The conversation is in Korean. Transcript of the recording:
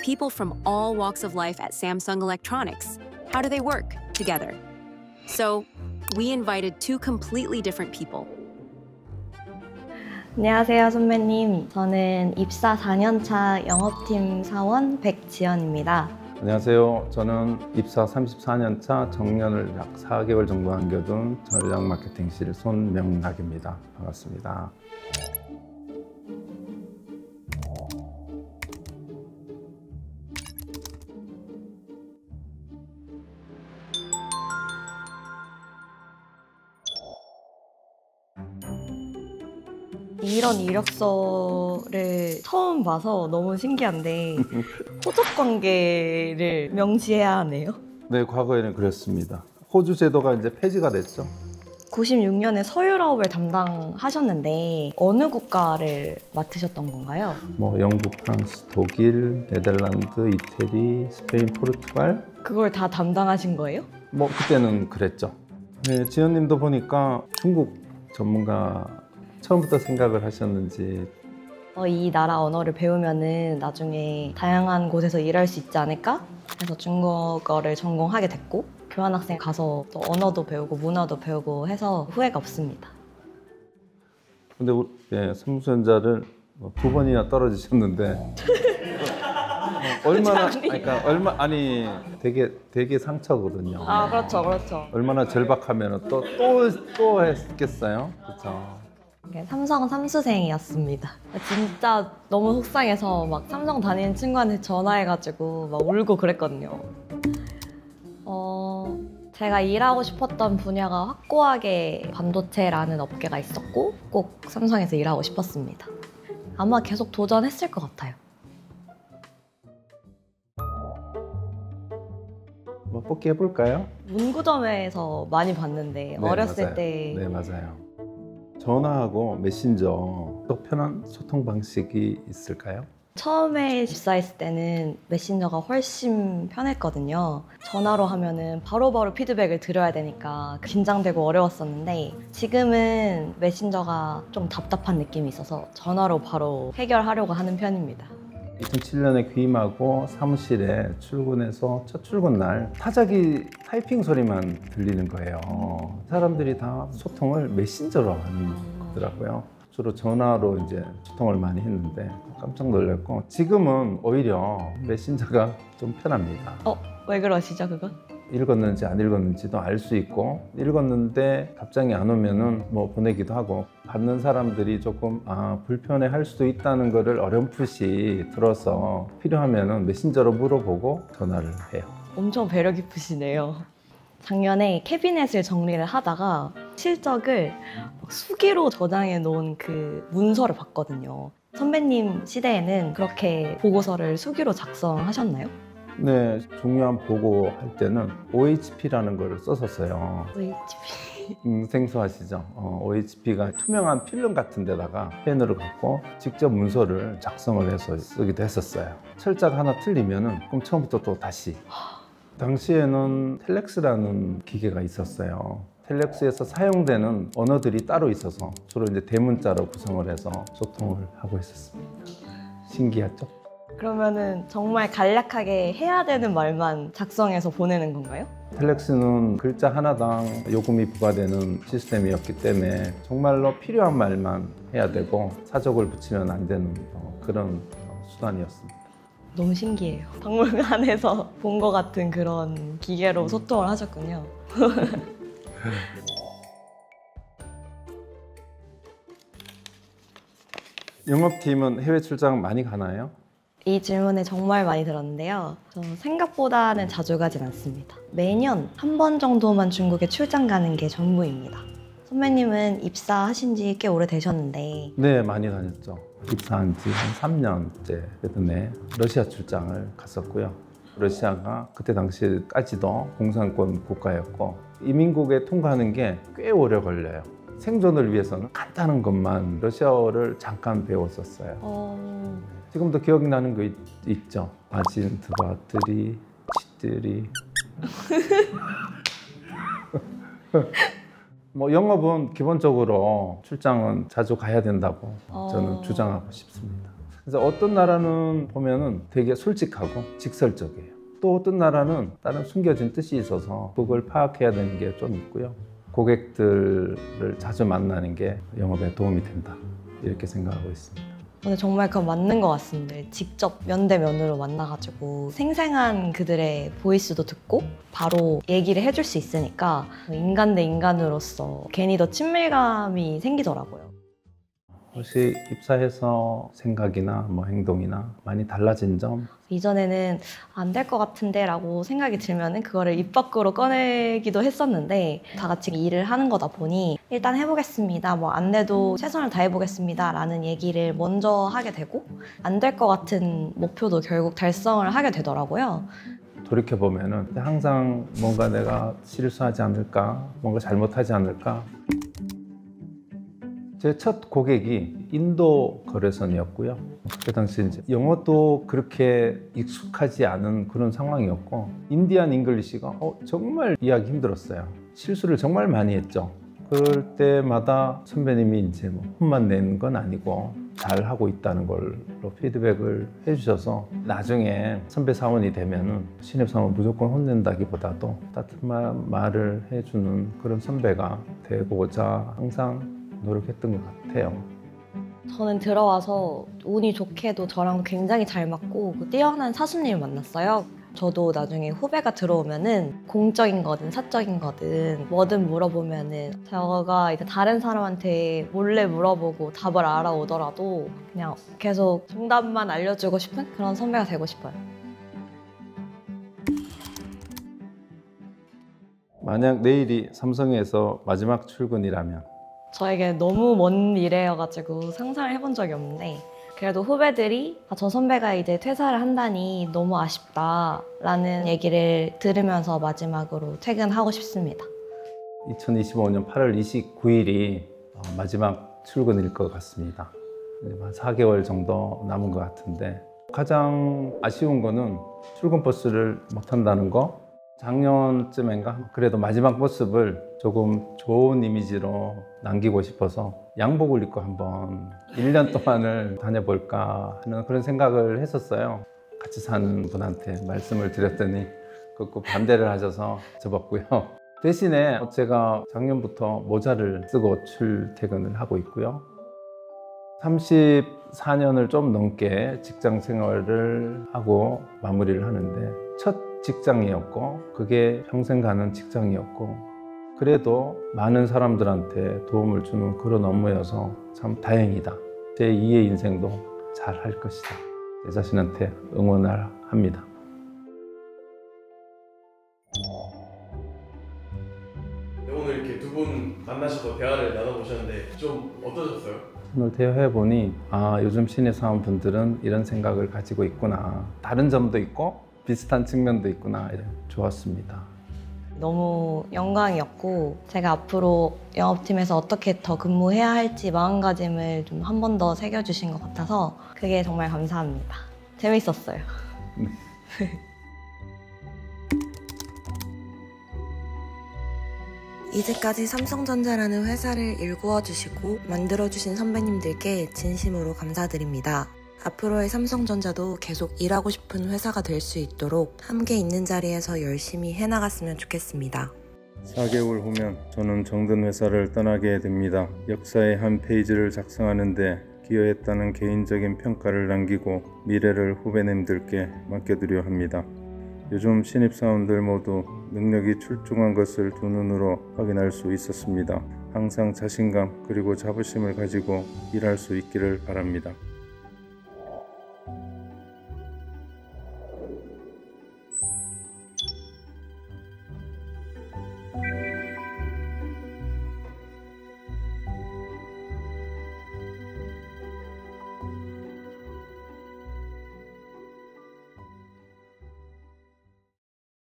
people from all walks of life at Samsung Electronics. How do they work together? So we invited two completely different people. 안녕하세요, 선배님. 저는 입사 4년차 영업팀 사원 백지연입니다. 안녕하세요. 저는 입사 34년차 정년을 약 4개월 정도 남겨둔 전략 마케팅실 손명락입니다. 반갑습니다. 이런 이력서를 처음 봐서 너무 신기한데 호적 관계를 명시해야 하네요. 네, 과거에는 그랬습니다. 호주 제도가 이제 폐지가 됐죠. 96년에 서유럽을 담당하셨는데 어느 국가를 맡으셨던 건가요? 영국, 프랑스, 독일, 네덜란드, 이태리, 스페인, 포르투갈. 그걸 다 담당하신 거예요? 그때는 그랬죠. 네, 지연님도 보니까 중국 전문가 처음부터 생각을 하셨는지. 이 나라 언어를 배우면은 나중에 다양한 곳에서 일할 수 있지 않을까? 해서 중국어를 전공하게 됐고 교환학생 가서 또 언어도 배우고 문화도 배우고 해서 후회가 없습니다. 근데 삼성전자를 2번이나 떨어지셨는데 되게 상처거든요. 아, 그렇죠. 얼마나 절박하면 또 했겠어요, 그렇죠. 삼성 삼수생이었습니다. 진짜 너무 속상해서 막 삼성 다니는 친구한테 전화해가지고 막 울고 그랬거든요. 제가 일하고 싶었던 분야가 확고하게 반도체라는 업계가 있었고 꼭 삼성에서 일하고 싶었습니다. 아마 계속 도전했을 것 같아요. 뽑기 해볼까요? 문구점에서 많이 봤는데 네, 어렸을 맞아요. 때 네, 맞아요. 전화하고 메신저 또 편한 소통 방식이 있을까요? 처음에 입사했을 때는 메신저가 훨씬 편했거든요. 전화로 하면은 바로바로 피드백을 드려야 되니까 긴장되고 어려웠었는데 지금은 메신저가 좀 답답한 느낌이 있어서 전화로 바로 해결하려고 하는 편입니다. 2007년에 귀임하고 사무실에 출근해서 첫 출근 날 타자기 타이핑 소리만 들리는 거예요. 사람들이 다 소통을 메신저로 하더라고요. 주로 전화로 이제 소통을 많이 했는데 깜짝 놀랐고 지금은 오히려 메신저가 좀 편합니다. 왜 그러시죠, 그건? 읽었는지 안 읽었는지도 알 수 있고 읽었는데 답장이 안 오면은 보내기도 하고 받는 사람들이 조금 불편해할 수도 있다는 거를 어렴풋이 들어서 필요하면은 메신저로 물어보고 전화를 해요. 엄청 배려 깊으시네요. 작년에 캐비넷을 정리를 하다가 실적을 수기로 저장해 놓은 그 문서를 봤거든요. 선배님 시대에는 그렇게 보고서를 수기로 작성하셨나요? 네, 중요한 보고 할 때는 OHP라는 걸 썼었어요. OHP. 생소하시죠? OHP가 투명한 필름 같은 데다가 펜으로 갖고 직접 문서를 작성을 해서 쓰기도 했었어요. 철자가 하나 틀리면은 그럼 처음부터 또 다시. 당시에는 텔렉스라는 기계가 있었어요. 텔렉스에서 사용되는 언어들이 따로 있어서 주로 이제 대문자로 구성을 해서 소통을 하고 있었습니다. 신기하죠? 그러면은 정말 간략하게 해야 되는 말만 작성해서 보내는 건가요? 텔렉스는 글자 하나당 요금이 부과되는 시스템이었기 때문에 정말로 필요한 말만 해야 되고 사족을 붙이면 안 되는 그런 수단이었습니다. 너무 신기해요. 박물관에서 본 것 같은 그런 기계로 소통을 하셨군요. 영업팀은 해외 출장 많이 가나요? 이 질문을 정말 많이 들었는데요. 저 생각보다는 자주 가진 않습니다. 매년 한 번 정도만 중국에 출장 가는 게 전부입니다. 선배님은 입사하신 지 꽤 오래되셨는데 네, 많이 다녔죠. 입사한 지 한 3년째 됐네. 러시아 출장을 갔었고요. 러시아가 그때 당시까지도 공산권 국가였고 이민국에 통과하는 게 꽤 오래 걸려요. 생존을 위해서는 간단한 것만 러시아어를 잠깐 배웠었어요. 지금도 기억나는 거 있죠? 아진트, 바트리, 치트리. 영업은 기본적으로 출장은 자주 가야 된다고 저는 주장하고 싶습니다. 그래서 어떤 나라는 보면은 되게 솔직하고 직설적이에요. 또 어떤 나라는 다른 숨겨진 뜻이 있어서 그걸 파악해야 되는 게 좀 있고요. 고객들을 자주 만나는 게 영업에 도움이 된다, 이렇게 생각하고 있습니다. 근데 정말 그건 맞는 것 같습니다. 직접 면대면으로 만나가지고 생생한 그들의 보이스도 듣고 바로 얘기를 해줄 수 있으니까 인간 대 인간으로서 괜히 더 친밀감이 생기더라고요. 혹시 입사해서 생각이나 뭐 행동이나 많이 달라진 점? 이전에는 안 될 것 같은데 라고 생각이 들면은 그거를 입 밖으로 꺼내기도 했었는데 다 같이 일을 하는 거다 보니 일단 해보겠습니다, 뭐 안 돼도 최선을 다해보겠습니다 라는 얘기를 먼저 하게 되고 안 될 것 같은 목표도 결국 달성을 하게 되더라고요. 돌이켜보면은 항상 뭔가 내가 실수하지 않을까, 뭔가 잘못하지 않을까. 제 첫 고객이 인도 거래선이었고요. 그 당시 이제 영어도 그렇게 익숙하지 않은 그런 상황이었고, 인디안 잉글리시가 정말 이해하기 힘들었어요. 실수를 정말 많이 했죠. 그럴 때마다 선배님이 이제 뭐 혼만 내는 건 아니고 잘 하고 있다는 걸로 피드백을 해주셔서 나중에 선배 사원이 되면은 신입 사원 무조건 혼낸다기보다도 따뜻한 말을 해주는 그런 선배가 되고자 항상 노력했던 것 같아요. 저는 들어와서 운이 좋게도 저랑 굉장히 잘 맞고 뛰어난 사수님을 만났어요. 저도 나중에 후배가 들어오면은 공적인 거든 사적인 거든 뭐든 물어보면은 제가 이제 다른 사람한테 몰래 물어보고 답을 알아오더라도 그냥 계속 정답만 알려주고 싶은 그런 선배가 되고 싶어요. 만약 내일이 삼성에서 마지막 출근이라면? 저에게 너무 먼 미래여가지고 상상을 해본 적이 없는데 그래도 후배들이 저 선배가 이제 퇴사를 한다니 너무 아쉽다라는 얘기를 들으면서 마지막으로 퇴근하고 싶습니다. 2025년 8월 29일이 마지막 출근일 것 같습니다. 한 4개월 정도 남은 것 같은데 가장 아쉬운 거는 출근 버스를 못 탄다는 거. 작년쯤인가 그래도 마지막 모습을 조금 좋은 이미지로 남기고 싶어서 양복을 입고 한번 1년 동안을 다녀볼까 하는 그런 생각을 했었어요. 같이 사는 분한테 말씀을 드렸더니 그 반대를 하셔서 접었고요. 대신에 제가 작년부터 모자를 쓰고 출퇴근을 하고 있고요. 34년을 좀 넘게 직장 생활을 하고 마무리를 하는데 첫 직장이었고 그게 평생 가는 직장이었고 그래도 많은 사람들한테 도움을 주는 그런 업무여서 참 다행이다. 제 2의 인생도 잘 할 것이다. 제 자신한테 응원을 합니다. 오늘 이렇게 두 분 만나셔서 대화를 나눠보셨는데 좀 어떠셨어요? 오늘 대화해보니 요즘 신입 사원분들은 이런 생각을 가지고 있구나. 다른 점도 있고 비슷한 측면도 있구나. 좋았습니다. 너무 영광이었고 제가 앞으로 영업팀에서 어떻게 더 근무해야 할지 마음가짐을 좀 한 번 더 새겨주신 것 같아서 그게 정말 감사합니다. 재밌었어요. 이제까지 삼성전자라는 회사를 일구어주시고 만들어주신 선배님들께 진심으로 감사드립니다. 앞으로의 삼성전자도 계속 일하고 싶은 회사가 될 수 있도록 함께 있는 자리에서 열심히 해나갔으면 좋겠습니다. 4개월 후면 저는 정든 회사를 떠나게 됩니다. 역사의 한 페이지를 작성하는 데 기여했다는 개인적인 평가를 남기고 미래를 후배님들께 맡겨드려 합니다. 요즘 신입사원들 모두 능력이 출중한 것을 두 눈으로 확인할 수 있었습니다. 항상 자신감 그리고 자부심을 가지고 일할 수 있기를 바랍니다.